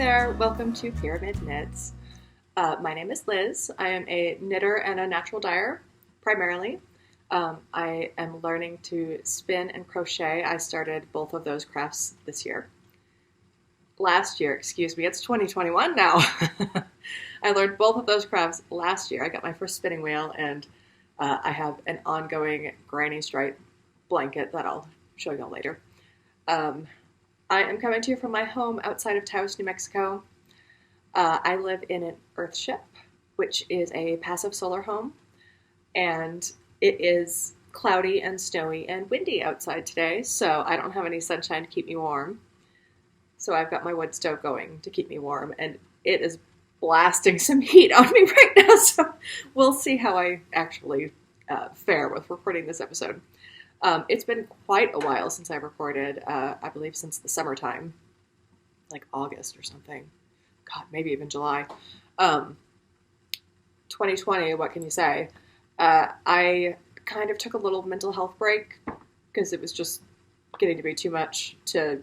there, welcome to Pyramid Knits. My name is Liz. I am a knitter and a natural dyer, primarily. I am learning to spin and crochet. I started both of those crafts last year, excuse me, it's 2021 now. I learned both of those crafts last year. I got my first spinning wheel, and I have an ongoing granny stripe blanket that I'll show you all later. I am coming to you from my home outside of Taos, New Mexico. I live in an earthship, which is a passive solar home, and it is cloudy and snowy and windy outside today, so I don't have any sunshine to keep me warm. So I've got my wood stove going to keep me warm, and it is blasting some heat on me right now, so we'll see how I actually fare with recording this episode. It's been quite a while since I recorded, I believe since the summertime, like August or something. God, maybe even July. 2020, what can you say? I kind of took a little mental health break because it was just getting to be too much to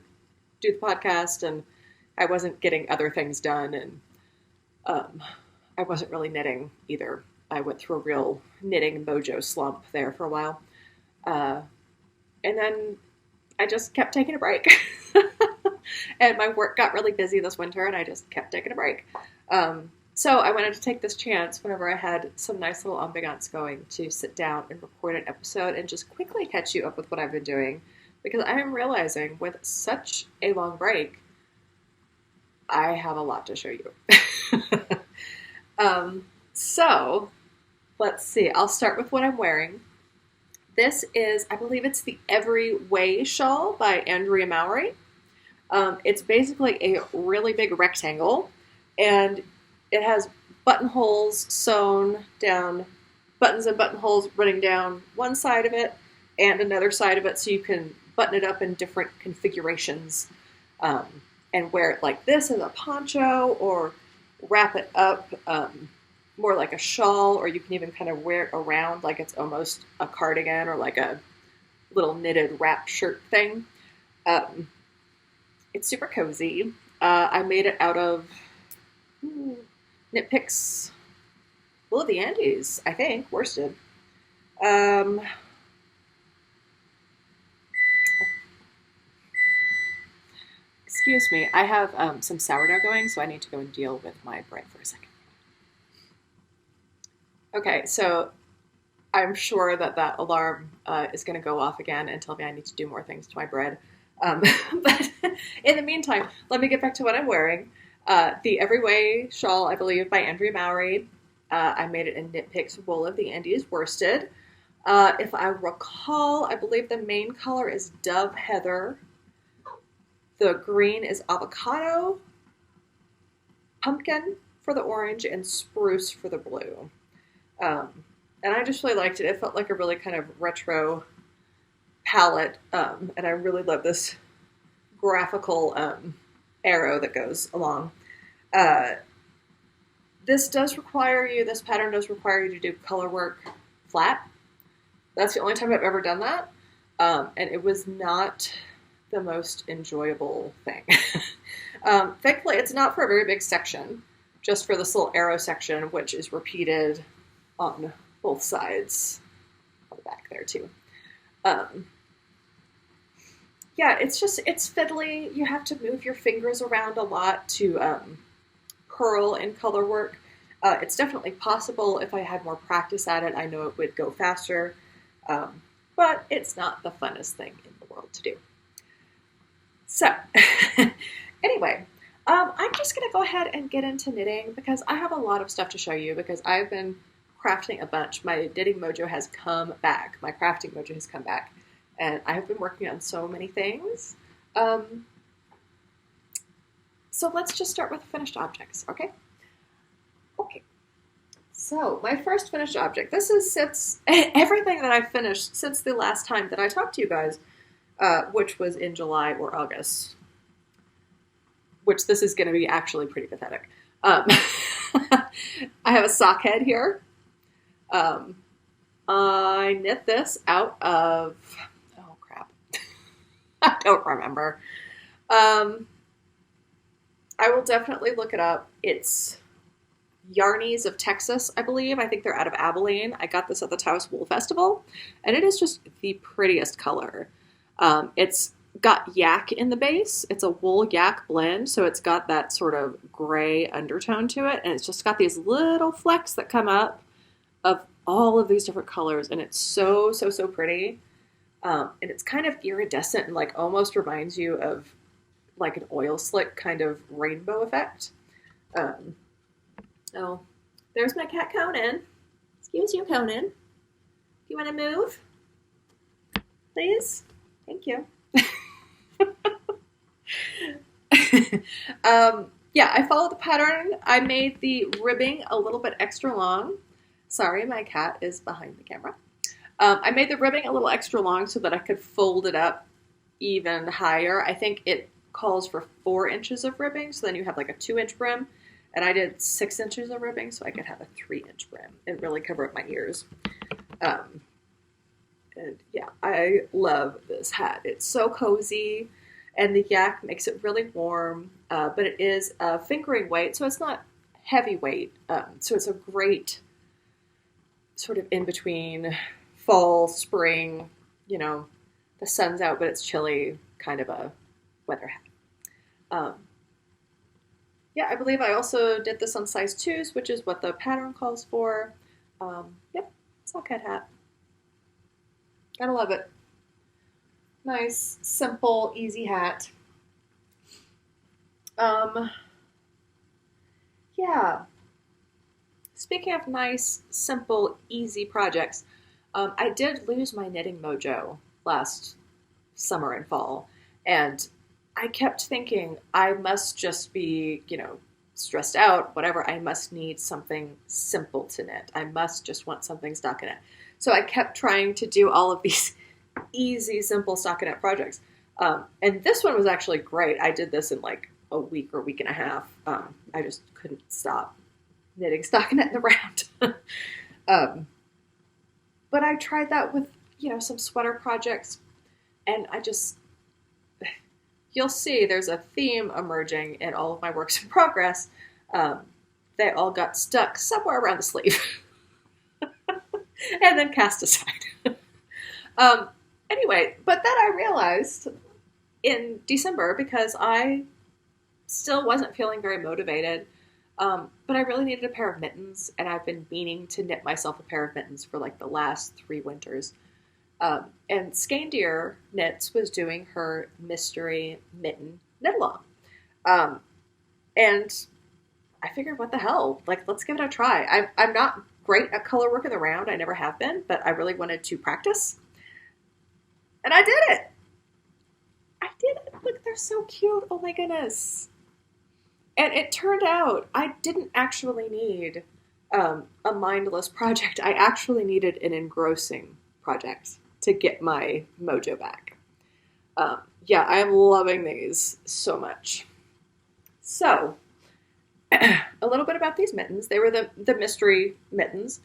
do the podcast, and I wasn't getting other things done, and I wasn't really knitting either. I went through a real knitting mojo slump there for a while. And then I just kept taking a break. And my work got really busy this winter, and I just kept taking a break. So I wanted to take this chance whenever I had some nice little ambiance going to sit down and record an episode and just quickly catch you up with what I've been doing. Because I am realizing with such a long break, I have a lot to show you. So let's see. I'll start with what I'm wearing. This is, I believe it's the Every Way shawl by Andrea Mowry. It's basically a really big rectangle, and it has buttonholes sewn down, buttons and buttonholes running down one side of it and another side of it, so you can button it up in different configurations and wear it like this as a poncho, or wrap it up more like a shawl, or you can even kind of wear it around like it's almost a cardigan or like a little knitted wrap shirt thing. It's super cozy. I made it out of Knit Picks Wool of the Andes, I think, worsted. Excuse me, I have some sourdough going, so I need to go and deal with my bread for a second. Okay, so I'm sure that alarm is going to go off again and tell me I need to do more things to my bread. But in the meantime, let me get back to what I'm wearing. The Every Way shawl, I believe, by Andrea Mowry. I made it in Knit Picks Wool of the Andes worsted. If I recall, I believe the main color is Dove Heather. The green is Avocado, Pumpkin for the orange, and Spruce for the blue. And I just really liked it. It felt like a really kind of retro palette, and I really love this graphical arrow that goes along. This pattern does require you to do Colorwork flat. That's the only time I've ever done that, and it was not the most enjoyable thing. Thankfully, it's not for a very big section, just for this little arrow section, which is repeated on both sides on the back there too. Yeah, it's fiddly. You have to move your fingers around a lot to purl in Colorwork. It's definitely possible. If I had more practice at it, I know it would go faster, but it's not the funnest thing in the world to do. So, anyway, I'm just going to go ahead and get into knitting because I have a lot of stuff to show you because I've been crafting a bunch. My knitting mojo has come back. My crafting mojo has come back. And I have been working on so many things. So let's just start with finished objects, okay? Okay. So my first finished object. This is everything that I've finished since the last time that I talked to you guys, which was in July or August. Which this is going to be actually pretty pathetic. I have a sock head here. I knit this out of, oh crap, I don't remember. I will definitely look it up. It's Yarnies of Texas, I believe. I think they're out of Abilene. I got this at the Taos Wool Festival, and it is just the prettiest color. It's got yak in the base. It's a wool yak blend, so it's got that sort of gray undertone to it, and it's just got these little flecks that come up of all of these different colors, and it's so, so, so pretty. And it's kind of iridescent and like almost reminds you of like an oil slick kind of rainbow effect. Oh, there's my cat Conan. Excuse you, Conan. Do you want to move? Please? Thank you. Yeah, I followed the pattern. I made the ribbing a little bit extra long. Sorry, my cat is behind the camera. I made the ribbing a little extra long so that I could fold it up even higher. I think it calls for 4 inches of ribbing, so then you have like a 2-inch brim. And I did 6 inches of ribbing so I could have a 3-inch brim and really cover up my ears. And yeah, I love this hat. It's so cozy, and the yak makes it really warm, but it is a fingering weight, so it's not heavyweight. So it's a great sort of in between fall, spring, you know, the sun's out, but it's chilly, kind of a weather hat. Yeah, I believe I also did this on size 2s, which is what the pattern calls for. Yep, sockhead hat. Gotta love it. Nice, simple, easy hat. Yeah. Speaking of nice, simple, easy projects, I did lose my knitting mojo last summer and fall, and I kept thinking I must just be, you know, stressed out, whatever. I must need something simple to knit. I must just want something stockinette. So I kept trying to do all of these easy, simple stockinette projects. And this one was actually great. I did this in like a week or week and a half. I just couldn't stop knitting stockinette in the round. But I tried that with, you know, some sweater projects, and I just, you'll see there's a theme emerging in all of my works in progress. They all got stuck somewhere around the sleeve and then cast aside. Anyway, but then I realized in December, because I still wasn't feeling very motivated, but I really needed a pair of mittens, and I've been meaning to knit myself a pair of mittens for like the last 3 winters. And Skandir Knits was doing her mystery mitten knit-along. And I figured, what the hell? Like, let's give it a try. I'm not great at colorwork in the round. I never have been, but I really wanted to practice. And I did it. I did it. Look, they're so cute. Oh my goodness. And it turned out I didn't actually need a mindless project. I actually needed an engrossing project to get my mojo back. Yeah, I'm loving these so much. So, a little bit about these mittens. They were the mystery mittens.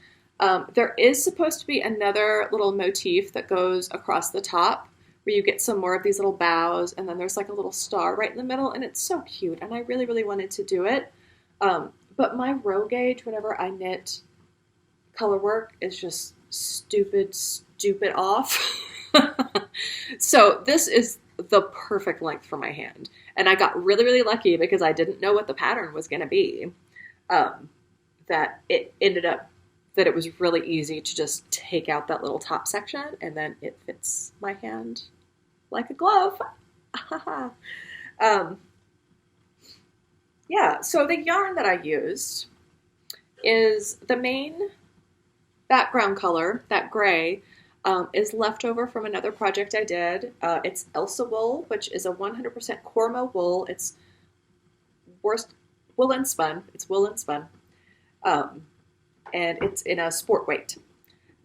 There is supposed to be another little motif that goes across the top where you get some more of these little bows, and then there's like a little star right in the middle, and it's so cute, and I really, really wanted to do it. But my row gauge, whenever I knit colorwork, is just stupid off. So this is the perfect length for my hand. And I got really, really lucky because I didn't know what the pattern was going to be. That it ended up that it was really easy to just take out that little top section, and then it fits my hand like a glove. Yeah, so the yarn that I used is the main background color, that gray, is left over from another project I did. It's Elsa wool, which is a 100% Cormo wool. It's woolen spun. It's woolen spun. And it's in a sport weight.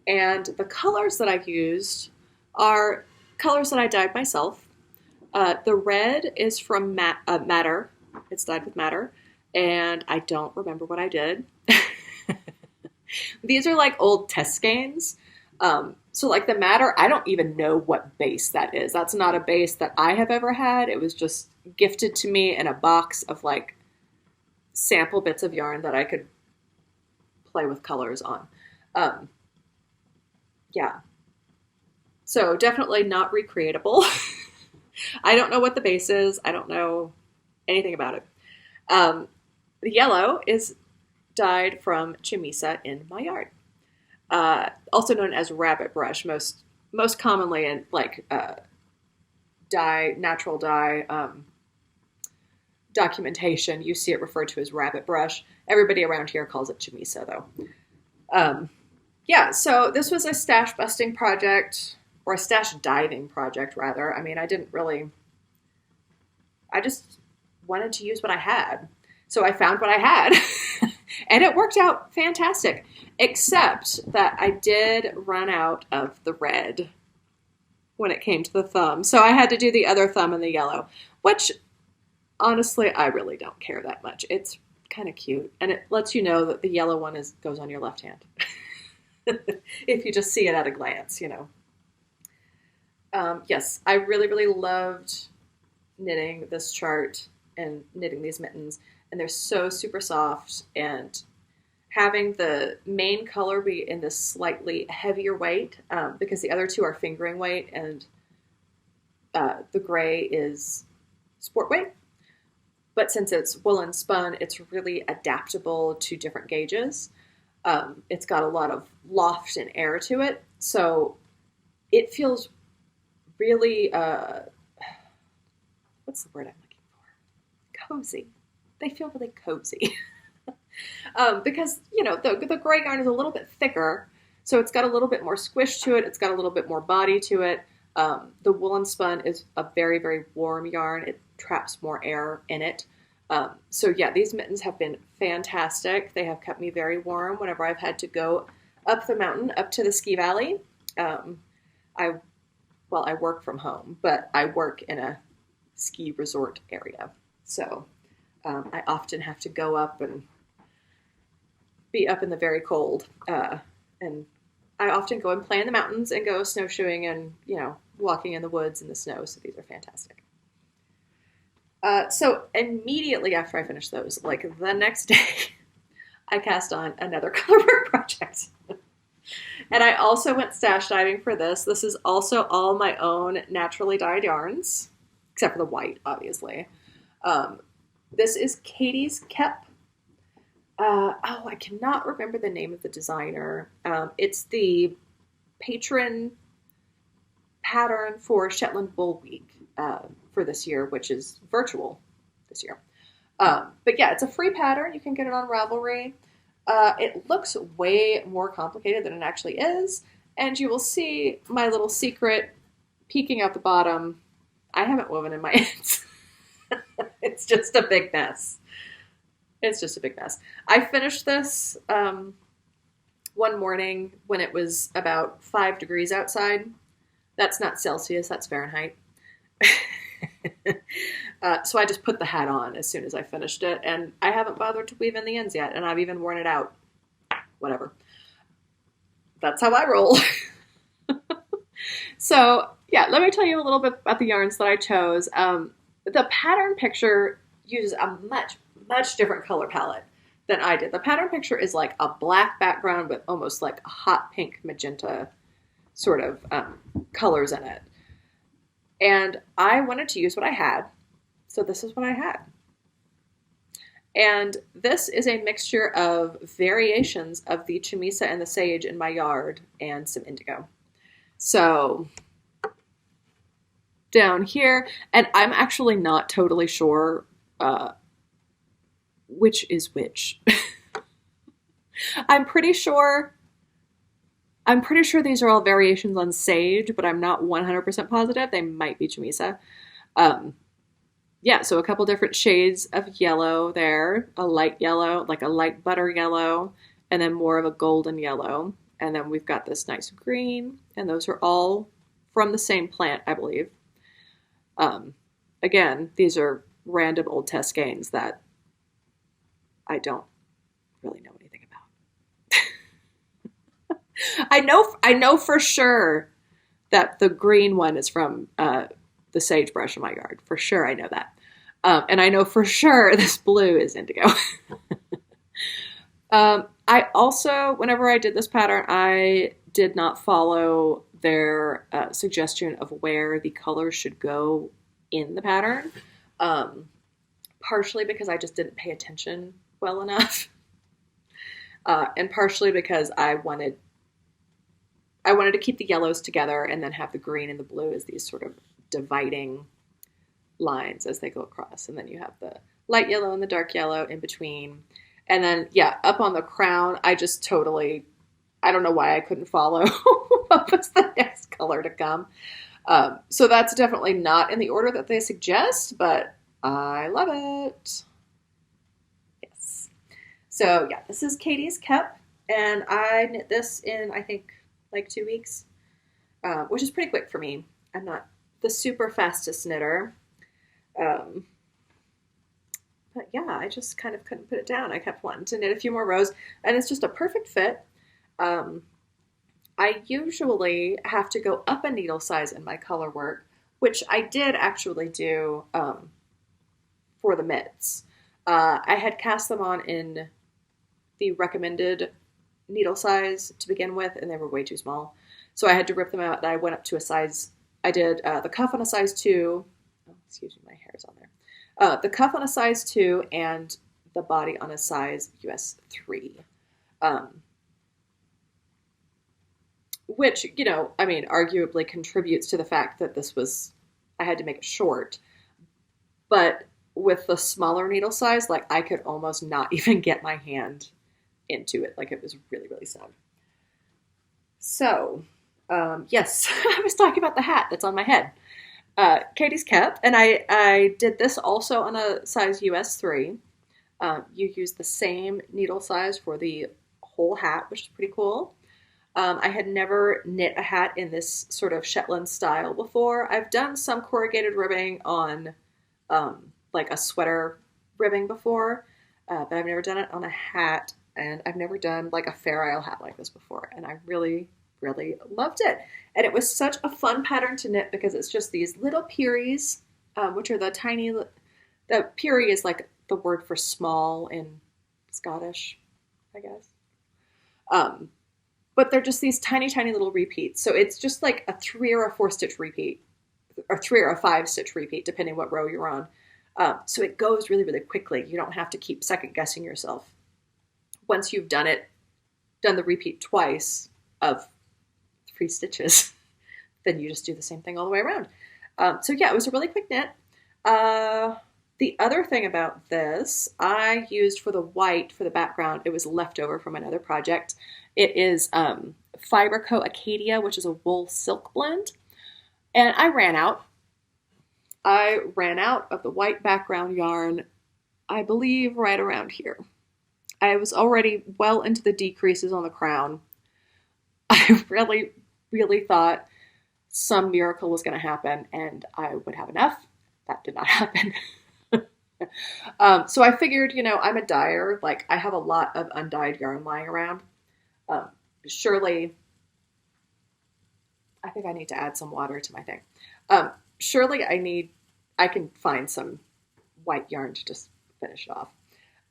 And the colors that I used are colors that I dyed myself. The red is from Madder. It's dyed with Madder. And I don't remember what I did. These are like old test skeins. So like the Madder, I don't even know what base that is. That's not a base that I have ever had. It was just gifted to me in a box of like sample bits of yarn that I could play with colors on. Yeah. So definitely not recreatable. I don't know what the base is. I don't know anything about it. The yellow is dyed from chamisa in my yard, also known as rabbit brush. Most commonly in like natural dye documentation, you see it referred to as rabbit brush. Everybody around here calls it chamisa, though. Yeah, so this was a stash busting project, or a stash diving project, rather. I mean, I just wanted to use what I had. So I found what I had, and it worked out fantastic, except that I did run out of the red when it came to the thumb. So I had to do the other thumb in the yellow, which honestly, I really don't care that much. It's kind of cute, and it lets you know that the yellow one goes on your left hand. If you just see it at a glance, you know. Yes, I really, really loved knitting this chart and knitting these mittens, and they're so super soft, and having the main color be in this slightly heavier weight, because the other two are fingering weight, and the gray is sport weight. But since it's woolen spun, it's really adaptable to different gauges. It's got a lot of loft and air to it, so it feels really, what's the word I'm looking for? Cozy. They feel really cozy. Because, you know, the gray yarn is a little bit thicker, so it's got a little bit more squish to it. It's got a little bit more body to it. The woolen spun is a very, very warm yarn. It traps more air in it. So yeah, these mittens have been fantastic. They have kept me very warm whenever I've had to go up the mountain, up to the ski valley. I work from home, but I work in a ski resort area. So I often have to go up and be up in the very cold. And I often go and play in the mountains and go snowshoeing and, you know, walking in the woods in the snow. So these are fantastic. So immediately after I finished those, like the next day, I cast on another Colorwork project. And I also went stash diving for this. This is also all my own naturally dyed yarns, except for the white, obviously. This is Katie's Kepp. I cannot remember the name of the designer. It's the patron pattern for Shetland Wool Week for this year, which is virtual this year. But yeah, it's a free pattern. You can get it on Ravelry. It looks way more complicated than it actually is, and you will see my little secret peeking out the bottom. I haven't woven in my ends. It's just a big mess. It's just a big mess. I finished this one morning when it was about 5 degrees outside. That's not Celsius, that's Fahrenheit. So I just put the hat on as soon as I finished it, and I haven't bothered to weave in the ends yet, and I've even worn it out. Whatever. That's how I roll. So yeah, let me tell you a little bit about the yarns that I chose. The pattern picture uses a much different color palette than I did. The pattern picture is like a black background with almost like a hot pink magenta sort of colors in it. And I wanted to use what I had, so this is what I had. And this is a mixture of variations of the chamisa and the sage in my yard and some indigo. So down here, and I'm actually not totally sure which is which. I'm pretty sure these are all variations on sage, but I'm not 100% positive. They might be chamisa. Yeah, so a couple different shades of yellow there. A light yellow, like a light butter yellow, and then more of a golden yellow. And then we've got this nice green, and those are all from the same plant, I believe. Again, these are random old test skeins that I don't really know anything about. I know for sure that the green one is from the sagebrush in my yard. For sure, I know that. And I know for sure this blue is indigo. I also, whenever I did this pattern, I did not follow their suggestion of where the colors should go in the pattern. Partially because I just didn't pay attention well enough. And partially because I wanted to keep the yellows together and then have the green and the blue as these sort of dividing lines as they go across. And then you have the light yellow and the dark yellow in between. And then, yeah, up on the crown, I just totally, I don't know why I couldn't follow what was the next color to come. So that's definitely not in the order that they suggest, but I love it. Yes. So yeah, this is Katie's Kepp, and I knit this in, I think, like 2 weeks, which is pretty quick for me. I'm not the super fastest knitter. But yeah, I just kind of couldn't put it down. I kept wanting to knit a few more rows, and it's just a perfect fit. I usually have to go up a needle size in my Colorwork, which I did actually do for the mitts. I had cast them on in the recommended needle size to begin with, and they were way too small. So I had to rip them out, and I went up to a size. I did the cuff on a size 2. Oh, excuse me, my hair is on there. The cuff on a size 2 and the body on a size US 3. Which, you know, I mean, arguably contributes to the fact that I had to make it short. But with the smaller needle size, like, I could almost not even get my hand into it. Like, it was really, really snug. So, yes, I was talking about the hat that's on my head. Katie's Kepp, and I did this also on a size US 3. You use the same needle size for the whole hat, which is pretty cool. I had never knit a hat in this sort of Shetland style before. I've done some corrugated ribbing on like a sweater ribbing before, but I've never done it on a hat, and I've never done like a Fair Isle hat like this before, and I really, really loved it. And it was such a fun pattern to knit because it's just these little Peeries, which are the Peerie is like the word for small in Scottish, I guess. But they're just these tiny, tiny little repeats. So it's just like a 3 or a 4 stitch repeat, or 3 or a 5 stitch repeat, depending what row you're on. So it goes really, really quickly. You don't have to keep second guessing yourself. Once you've done the repeat twice of 3 stitches, then you just do the same thing all the way around. So yeah, it was a really quick knit. The other thing about this, I used for the white for the background, it was leftover from another project. It is Fiberco Acadia, which is a wool silk blend. And I ran out. I ran out of the white background yarn, I believe right around here. I was already well into the decreases on the crown. I really, really thought some miracle was going to happen and I would have enough. That did not happen. So I figured, you know, I'm a dyer. Like, I have a lot of undyed yarn lying around. Surely, I think I need to add some water to my thing. Surely I can find some white yarn to just finish it off.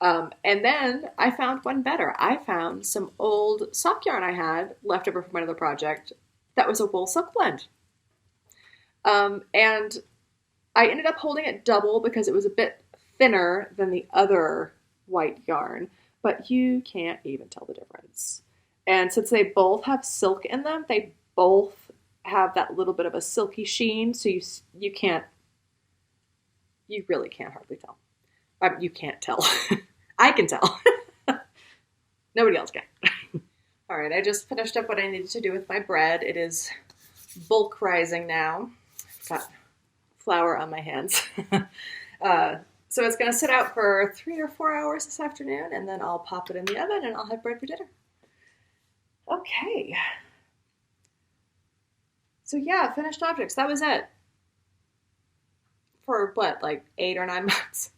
And then I found one better. I found some old sock yarn I had left over from another project that was a wool silk blend. And I ended up holding it double because it was a bit thinner than the other white yarn, but you can't even tell the difference. And since they both have silk in them, they both have that little bit of a silky sheen, so you really can't hardly tell. You can't tell. I can tell. Nobody else can. All right, I just finished up what I needed to do with my bread. It is bulk rising now. I've got flour on my hands. So it's going to sit out for 3 or 4 hours this afternoon, and then I'll pop it in the oven and I'll have bread for dinner. Okay. So yeah, finished objects. That was it. For what, like 8 or 9 months?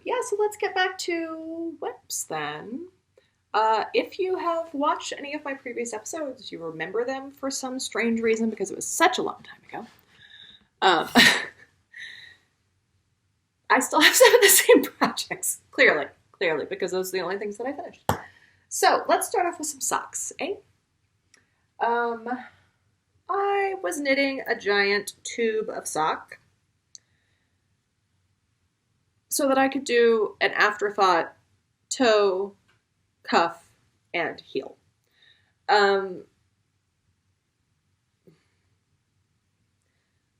Yeah, so let's get back to whips then. If you have watched any of my previous episodes, you remember them for some strange reason because it was such a long time ago. I still have some of the same projects, clearly, because those are the only things that I finished. So let's start off with some socks, eh? I was knitting a giant tube of sock so that I could do an afterthought toe, cuff, and heel.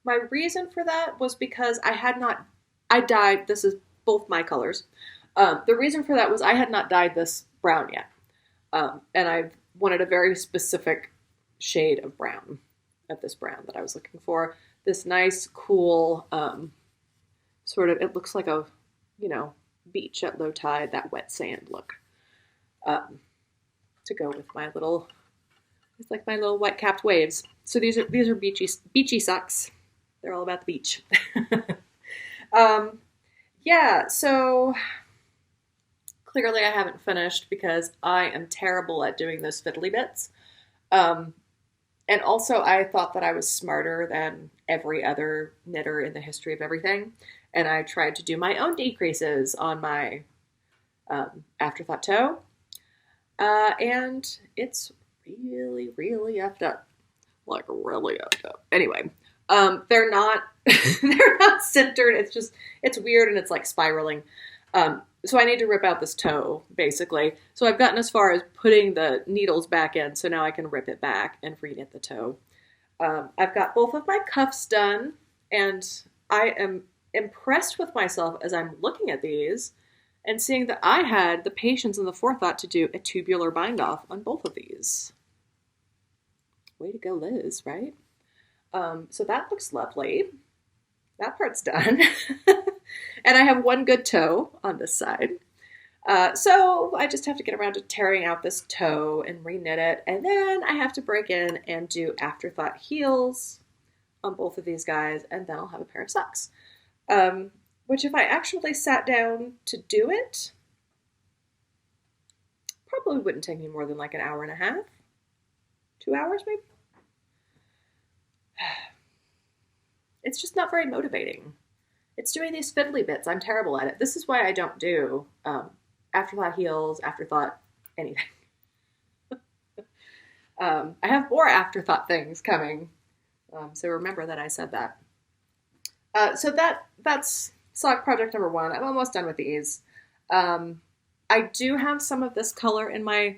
My reason for that was because I dyed, this is both my colors. The reason for that was I had not dyed this brown yet. And I wanted a very specific shade of brown, of this brown that I was looking for. This nice, cool, sort of, it looks like a, beach at low tide, that wet sand look. To go with my little, it's like my little white-capped waves. So these are beachy socks. They're all about the beach. Yeah, so clearly I haven't finished because I am terrible at doing those fiddly bits. And also I thought that I was smarter than every other knitter in the history of everything. And I tried to do my own decreases on my afterthought toe. And it's really, really effed up. Like, really effed up. Anyway, they're not, they're not centered. It's weird and it's like spiraling. So I need to rip out this toe, basically. So I've gotten as far as putting the needles back in, so now I can rip it back and reknit the toe. I've got both of my cuffs done, and I am impressed with myself as I'm looking at these and seeing that I had the patience and the forethought to do a tubular bind-off on both of these. Way to go, Liz, right? So that looks lovely. That part's done. And I have one good toe on this side. So I just have to get around to tearing out this toe and reknit it. And then I have to break in and do afterthought heels on both of these guys. And then I'll have a pair of socks. Which if I actually sat down to do it, probably wouldn't take me more than like an hour and a half. 2 hours maybe? It's just not very motivating. It's doing these fiddly bits. I'm terrible at it. This is why I don't do afterthought heels, afterthought anything. I have more afterthought things coming. So remember that I said that. So that's sock project number 1. I'm almost done with these. I do have some of this color in my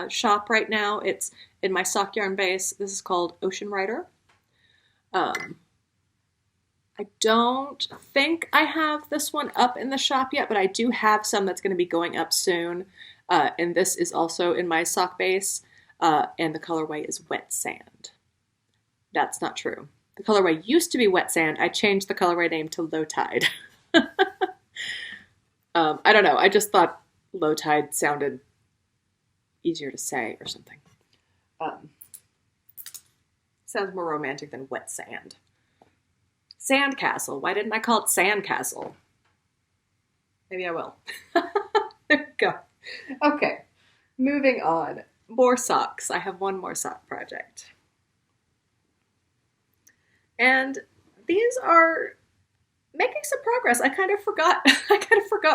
shop right now. It's in my sock yarn base. This is called Ocean Rider. I don't think I have this one up in the shop yet, but I do have some that's going to be going up soon. And this is also in my sock base. And the colorway is Wet Sand. That's not true. The colorway used to be Wet Sand. I changed the colorway name to Low Tide. I don't know. I just thought Low Tide sounded easier to say or something. Sounds more romantic than Wet Sand. Sandcastle. Why didn't I call it Sandcastle? Maybe I will. There we go. Okay. Moving on. More socks. I have one more sock project. And these are making some progress. I kind of forgot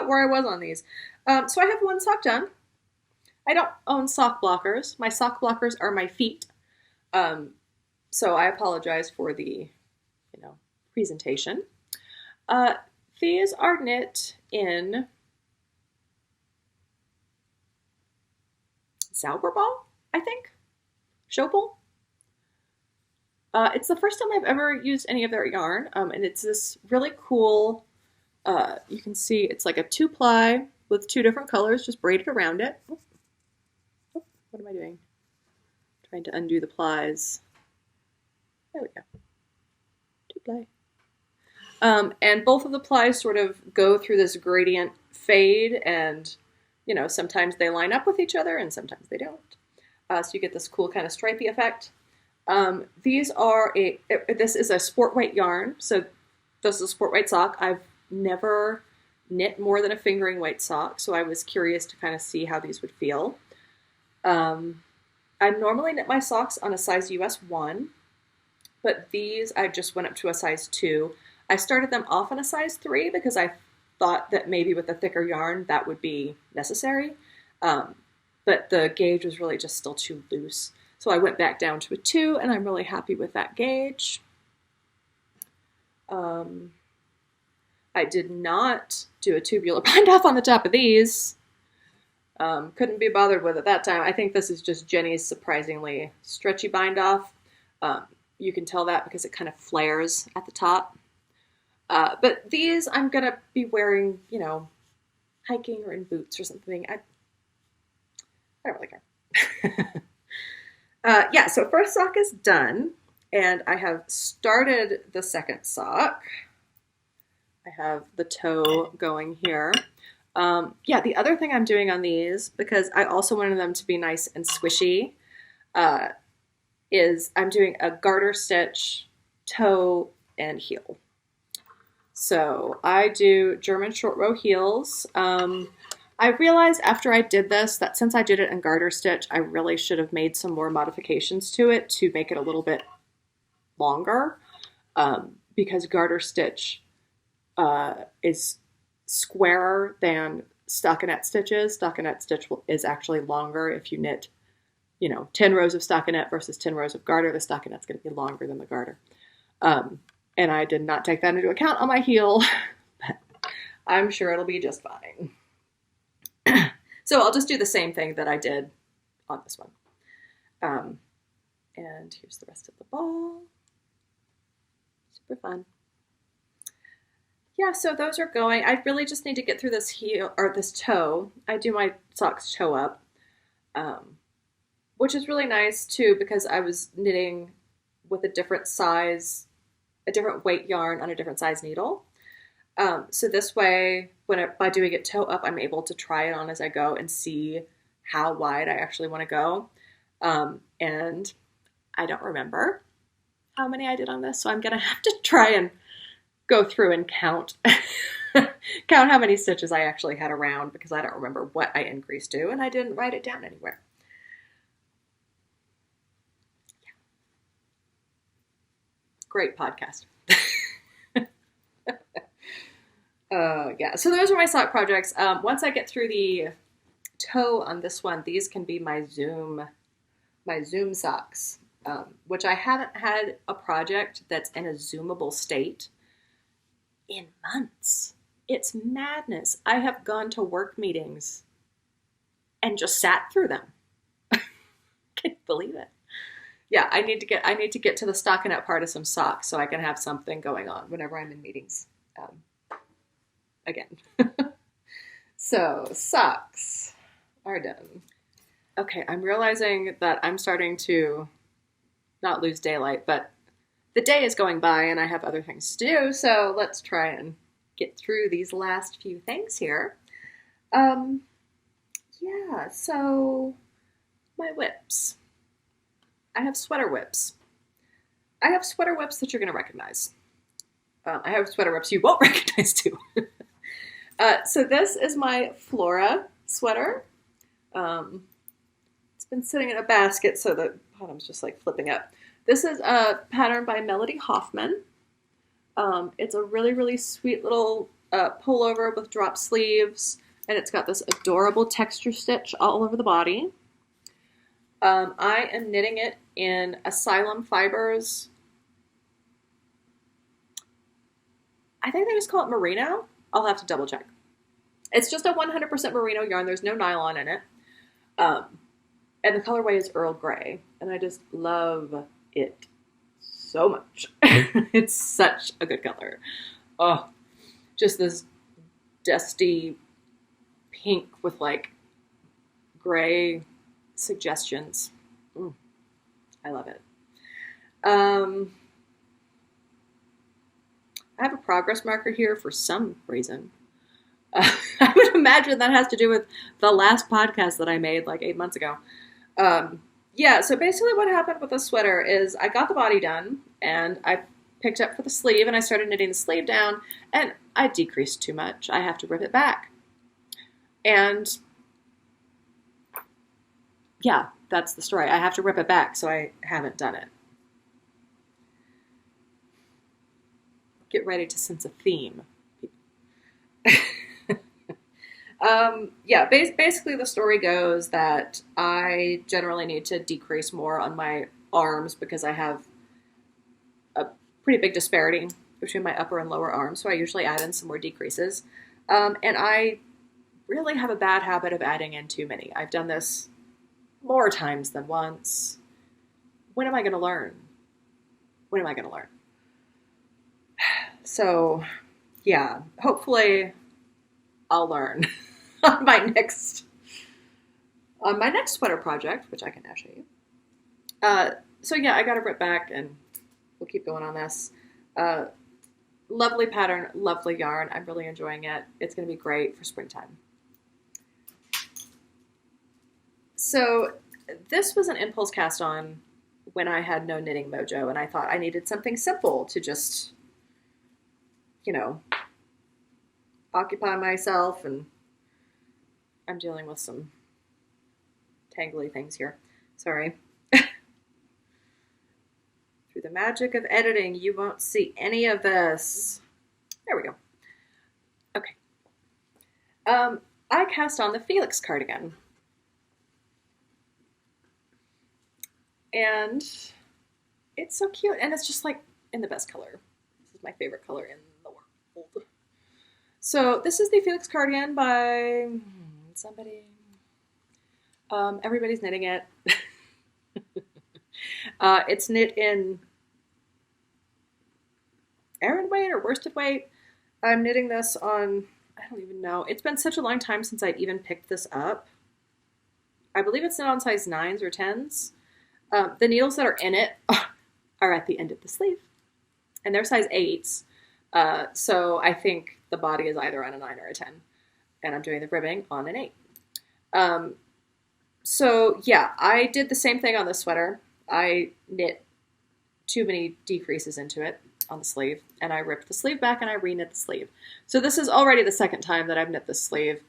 where I was on these. So I have one sock done. I don't own sock blockers. My sock blockers are my feet. So I apologize for the, presentation. These are knit in Zauberball, I think. Showball. It's the first time I've ever used any of their yarn, and it's this really cool, you can see it's like a 2-ply with 2 different colors just braided around it. Oh, what am I doing? Trying to undo the plies. There we go. 2-ply. And both of the plies sort of go through this gradient fade, and, sometimes they line up with each other and sometimes they don't. So you get this cool kind of stripey effect. This is a sport weight yarn. So this is a sport weight sock. I've never knit more than a fingering weight sock, so I was curious to kind of see how these would feel. I normally knit my socks on a size US 1, but these I just went up to a size 2. I started them off on a size 3 because I thought that maybe with a thicker yarn that would be necessary, but the gauge was really just still too loose. So I went back down to a 2, and I'm really happy with that gauge. I did not do a tubular bind off on the top of these. Couldn't be bothered with it that time. I think this is just Jenny's surprisingly stretchy bind off. You can tell that because it kind of flares at the top. But these I'm going to be wearing, you know, hiking or in boots or something. I don't really care. Yeah, so first sock is done, and I have started the second sock. I have the toe going here. Yeah, the other thing I'm doing on these, because I also wanted them to be nice and squishy, is I'm doing a garter stitch, toe, and heel. So I do German short row heels. I realized after I did this that since I did it in garter stitch, I really should have made some more modifications to it to make it a little bit longer, because garter stitch is squarer than stockinette stitches. Stockinette stitch is actually longer. If you knit, you know, 10 rows of stockinette versus 10 rows of garter, the stockinette's going to be longer than the garter. And I did not take that into account on my heel, but I'm sure it'll be just fine. So I'll just do the same thing that I did on this one. And here's the rest of the ball. Super fun. Yeah, so those are going. I really just need to get through this heel or this toe. I do my socks toe up, which is really nice too because I was knitting with a different size, a different weight yarn on a different size needle. So this way, by doing it toe up, I'm able to try it on as I go and see how wide I actually want to go. And I don't remember how many I did on this, so I'm going to have to try and go through and count how many stitches I actually had around because I don't remember what I increased to, and I didn't write it down anywhere. Yeah. Great podcast. Yeah, so those are my sock projects. Once I get through the toe on this one, these can be my Zoom socks, which I haven't had a project that's in a Zoomable state in months. It's madness. I have gone to work meetings and just sat through them. Can't believe it. Yeah, I need to get to the stockinette part of some socks so I can have something going on whenever I'm in meetings. Again. So socks are done. Okay, I'm realizing that I'm starting to not lose daylight, but the day is going by and I have other things to do, so let's try and get through these last few things here. Yeah, so my whips. I have sweater whips. I have sweater whips that you're going to recognize. I have sweater whips you won't recognize too. So this is my Flora sweater. It's been sitting in a basket so the bottom's just like flipping up. This is a pattern by Melody Hoffman. It's a really, really sweet little pullover with drop sleeves, and it's got this adorable texture stitch all over the body. I am knitting it in Asylum Fibers. I think they just call it merino. I'll have to double check. It's just a 100% merino yarn. There's no nylon in it. And the colorway is Earl Grey. And I just love it so much. It's such a good color. Oh, just this dusty pink with like gray suggestions. I love it. I have a progress marker here for some reason. I would imagine that has to do with the last podcast that I made like 8 months ago. Yeah, so basically what happened with the sweater is I got the body done and I picked up for the sleeve and I started knitting the sleeve down and I decreased too much. I have to rip it back. And yeah, that's the story. I have to rip it back, so I haven't done it. Get ready to sense a theme. Yeah, basically the story goes that I generally need to decrease more on my arms because I have a pretty big disparity between my upper and lower arms, so I usually add in some more decreases. And I really have a bad habit of adding in too many. I've done this more times than once. When am I going to learn? When am I going to learn? So, yeah, hopefully I'll learn on my next sweater project, which I can now show you. So yeah, I got to rip back and we'll keep going on this. Lovely pattern, lovely yarn. I'm really enjoying it. It's going to be great for springtime. So this was an impulse cast on when I had no knitting mojo, and I thought I needed something simple to just, occupy myself, and I'm dealing with some tangly things here. Sorry. Through the magic of editing, you won't see any of this. There we go. Okay. I cast on the Felix cardigan. And it's so cute. And it's just like in the best color. This is my favorite color in the world. So this is the Felix cardigan by somebody. Everybody's knitting it. It's knit in Aran weight or worsted weight. I'm knitting this on, I don't even know. It's been such a long time since I've even picked this up. I believe it's knit on size 9s or 10s. The needles that are in it are at the end of the sleeve. And they're size 8s. So I think the body is either on a 9 or a 10. And I'm doing the ribbing on an 8. So yeah, I did the same thing on this sweater. I knit too many decreases into it on the sleeve, and I ripped the sleeve back and I re-knit the sleeve. So this is already the second time that I've knit this sleeve.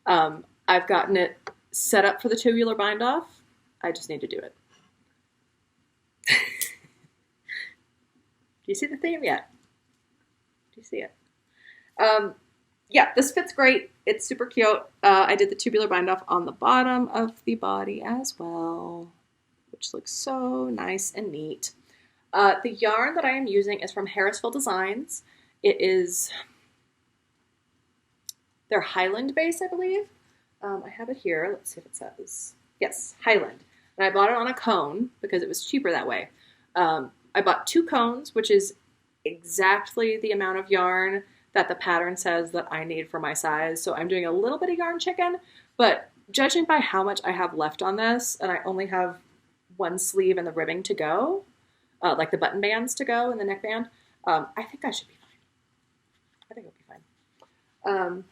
I've gotten it set up for the tubular bind off. I just need to do it. Do you see the theme yet? Do you see it? Yeah, this fits great. It's super cute. I did the tubular bind off on the bottom of the body as well, which looks so nice and neat. The yarn that I am using is from Harrisville Designs. It is their Highland base, I believe. I have it here. Let's see if it says. Yes, Highland. And I bought it on a cone because it was cheaper that way. I bought 2 cones, which is exactly the amount of yarn that the pattern says that I need for my size. So I'm doing a little bit of yarn chicken, but judging by how much I have left on this, and I only have one sleeve and the ribbing to go, like the button bands to go and the neckband, I think I should be fine. I think it'll be fine.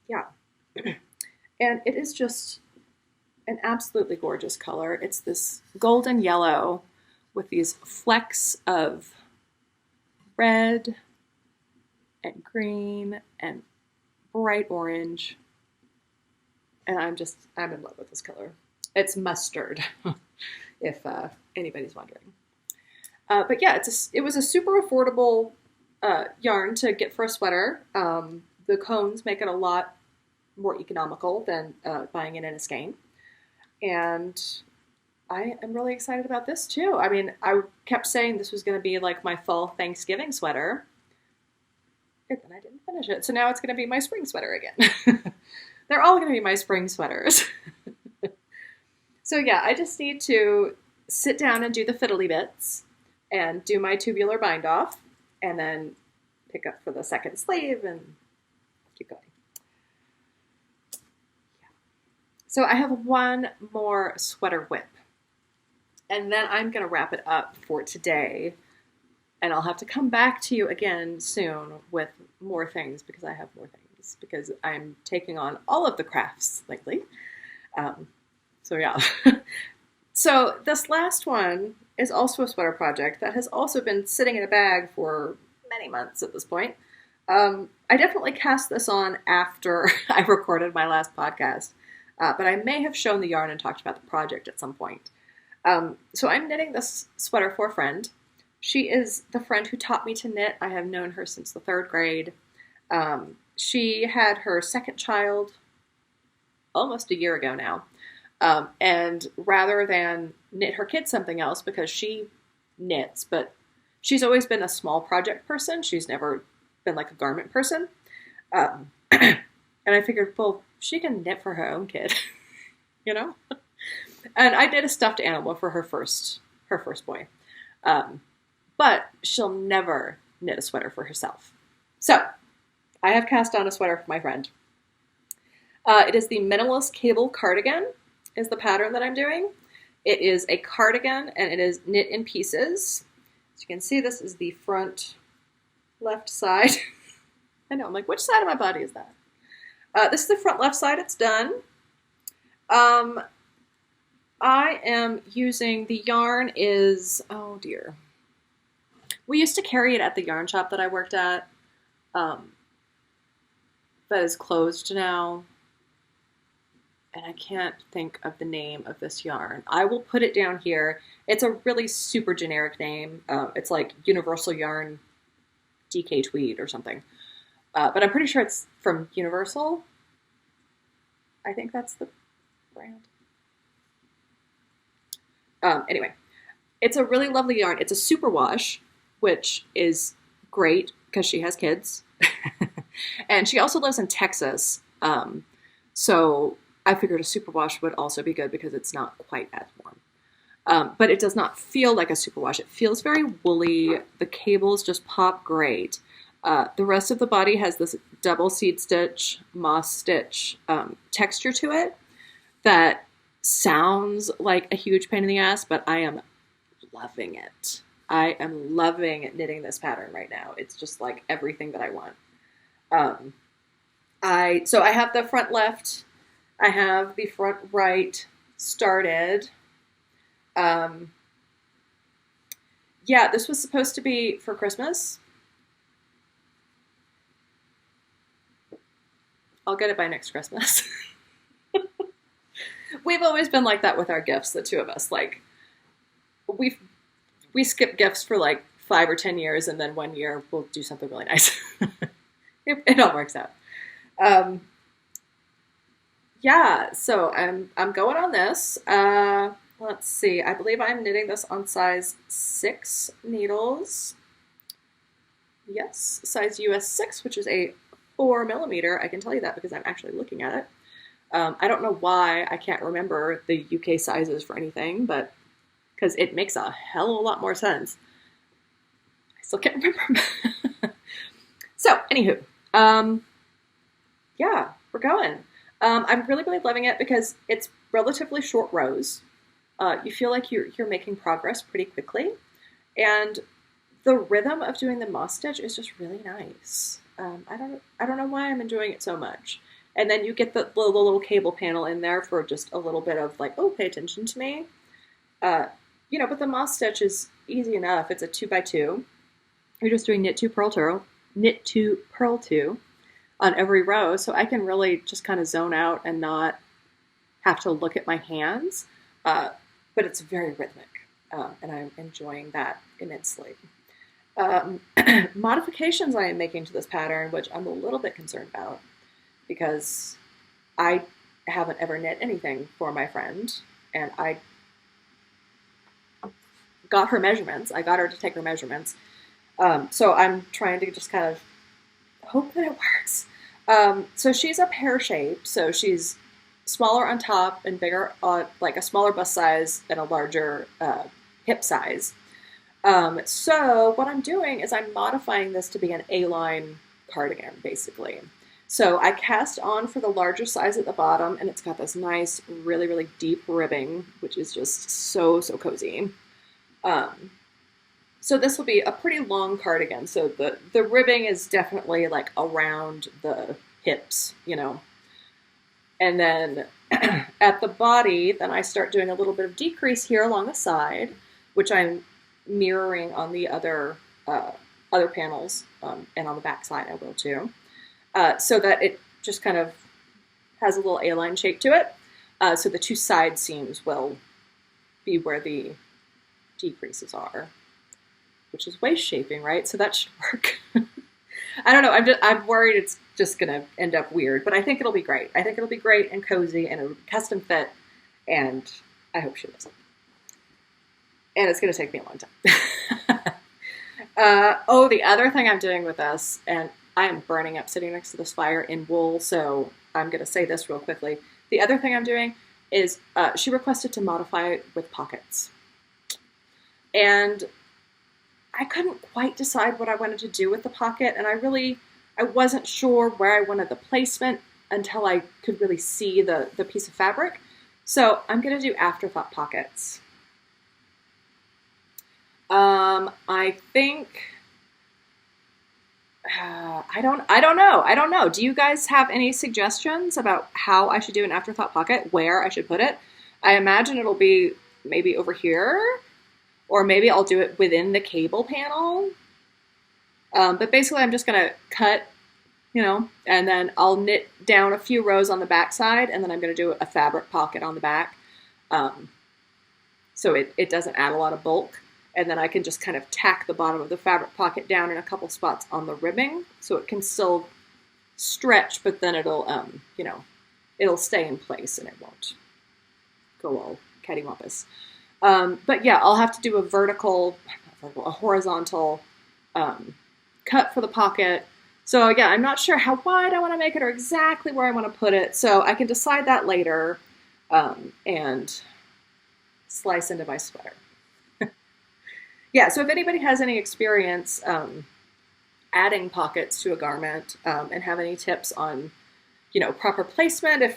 Yeah. And it is just an absolutely gorgeous color. It's this golden yellow with these flecks of red and green and bright orange. And I'm in love with this color. It's mustard, if anybody's wondering. But yeah, it was a super affordable yarn to get for a sweater. The cones make it a lot more economical than buying it in a skein. And I am really excited about this too. I mean, I kept saying this was going to be like my fall Thanksgiving sweater. And then I didn't finish it. So now it's going to be my spring sweater again. They're all going to be my spring sweaters. So yeah, I just need to sit down and do the fiddly bits and do my tubular bind off and then pick up for the second sleeve and keep going. Yeah. So I have one more sweater whip and then I'm going to wrap it up for today. And I'll have to come back to you again soon with more things because I have more things because I'm taking on all of the crafts lately. So yeah. So this last one is also a sweater project that has also been sitting in a bag for many months at this point. I definitely cast this on after I recorded my last podcast. but I may have shown the yarn and talked about the project at some point. So I'm knitting this sweater for a friend. She is the friend who taught me to knit. I have known her since the 3rd grade. She had her second child almost a year ago now. And rather than knit her kid something else, because she knits, but she's always been a small project person. She's never been like a garment person. And I figured, well, she can knit for her own kid, you know? And I did a stuffed animal for her first boy. But she'll never knit a sweater for herself. So I have cast on a sweater for my friend. It is the Minimalist Cable Cardigan is the pattern that I'm doing. It is a cardigan and it is knit in pieces. As you can see, this is the front left side. I know, I'm like, which side of my body is that? This is the front left side, it's done. I am using, the yarn is, oh dear. We used to carry it at the yarn shop that I worked at. That is closed now. And I can't think of the name of this yarn. I will put it down here. It's a really super generic name. It's like Universal Yarn DK Tweed or something. But I'm pretty sure it's from Universal. I think that's the brand. Anyway, it's a really lovely yarn. It's a superwash, which is great because she has kids. And she also lives in Texas. So I figured a superwash would also be good because it's not quite as warm. But it does not feel like a superwash. It feels very woolly. The cables just pop great. The rest of the body has this double seed stitch, moss stitch texture to it that sounds like a huge pain in the ass, but I am loving it. I am loving knitting this pattern right now. It's just like everything that I want. So I have the front left, I have the front right started. Yeah, this was supposed to be for Christmas. I'll get it by next Christmas. We've always been like that with our gifts, the two of us. Like, we skip gifts for like 5 or 10 years, and then one year we'll do something really nice. It all works out. Yeah, so I'm going on this. Let's see. I believe I'm knitting this on size 6 needles. Yes, size US 6, which is a 4 millimeter. I can tell you that because I'm actually looking at it. I don't know why I can't remember the UK sizes for anything, but because it makes a hell of a lot more sense. I still can't remember. So, anywho, yeah, we're going. I'm really, really loving it because it's relatively short rows. You feel like you're making progress pretty quickly, and the rhythm of doing the moss stitch is just really nice. I don't know why I'm enjoying it so much. And then you get the little cable panel in there for just a little bit of like, oh, pay attention to me. But the moss stitch is easy enough. It's a 2x2. You're just doing knit 2, purl 2 on every row. So I can really just kind of zone out and not have to look at my hands. But it's very rhythmic. And I'm enjoying that immensely. Modifications I am making to this pattern, which I'm a little bit concerned about, because I haven't ever knit anything for my friend, and I got her measurements. I got her to take her measurements. So I'm trying to just kind of hope that it works. So she's a pear shape, so she's smaller on top and bigger on, like a smaller bust size and a larger hip size. So what I'm doing is I'm modifying this to be an A-line cardigan, basically. So I cast on for the larger size at the bottom, and it's got this nice, really, really deep ribbing, which is just so, so cozy. So this will be a pretty long cardigan. So the ribbing is definitely like around the hips, And then at the body, then I start doing a little bit of decrease here along the side, which I'm mirroring on the other panels, and on the back side I will too. So that it just kind of has a little A-line shape to it. So the two side seams will be where the decreases are, which is waist shaping, right? So that should work. I don't know. I'm worried it's just going to end up weird, but I think it'll be great. I think it'll be great and cozy and a custom fit, and I hope she loves it. And it's going to take me a long time. The other thing I'm doing with this, and I am burning up sitting next to this fire in wool, so I'm going to say this real quickly. The other thing I'm doing is she requested to modify it with pockets. And I couldn't quite decide what I wanted to do with the pocket, and I wasn't sure where I wanted the placement until I could really see the piece of fabric. So I'm going to do afterthought pockets. I think, I don't know. Do you guys have any suggestions about how I should do an afterthought pocket, where I should put it? I imagine it'll be maybe over here, or maybe I'll do it within the cable panel. But basically I'm just going to cut, and then I'll knit down a few rows on the back side, and then I'm going to do a fabric pocket on the back. So it doesn't add a lot of bulk. And then I can just kind of tack the bottom of the fabric pocket down in a couple spots on the ribbing, so it can still stretch, but then it'll, it'll stay in place and it won't go all cattywampus. But yeah, I'll have to do a horizontal cut for the pocket. So yeah, I'm not sure how wide I want to make it or exactly where I want to put it. So I can decide that later and slice into my sweater. Yeah, so if anybody has any experience adding pockets to a garment and have any tips on, proper placement,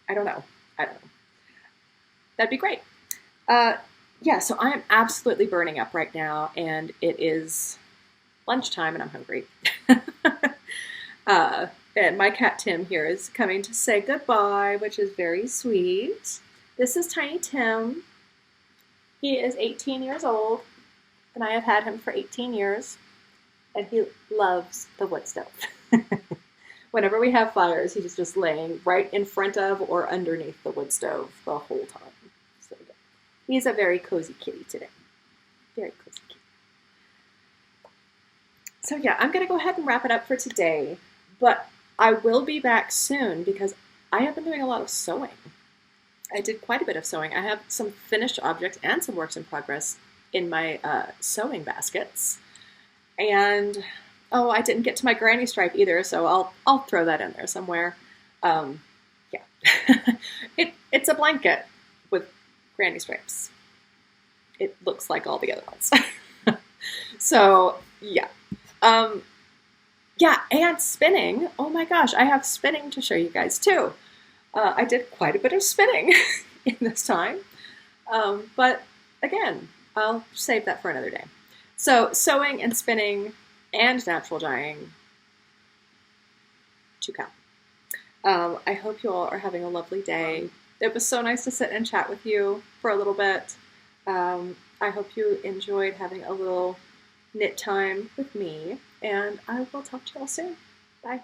I don't know. That'd be great. Yeah, so I am absolutely burning up right now, and it is lunchtime, and I'm hungry. And my cat Tim here is coming to say goodbye, which is very sweet. This is Tiny Tim. He is 18 years old, and I have had him for 18 years, and he loves the wood stove. Whenever we have fires, he's just laying right in front of or underneath the wood stove the whole time. So yeah. He's a very cozy kitty today. Very cozy kitty. So yeah, I'm going to go ahead and wrap it up for today, but I will be back soon because I have been doing a lot of sewing. I did quite a bit of sewing. I have some finished objects and some works in progress in my sewing baskets. And, I didn't get to my granny stripe either, so I'll throw that in there somewhere. Yeah. It's a blanket with granny stripes. It looks like all the other ones. So, yeah. Yeah, and spinning. Oh my gosh, I have spinning to show you guys too. I did quite a bit of spinning in this time. But again, I'll save that for another day. So sewing and spinning and natural dyeing to come. I hope you all are having a lovely day. It was so nice to sit and chat with you for a little bit. I hope you enjoyed having a little knit time with me, and I will talk to you all soon. Bye.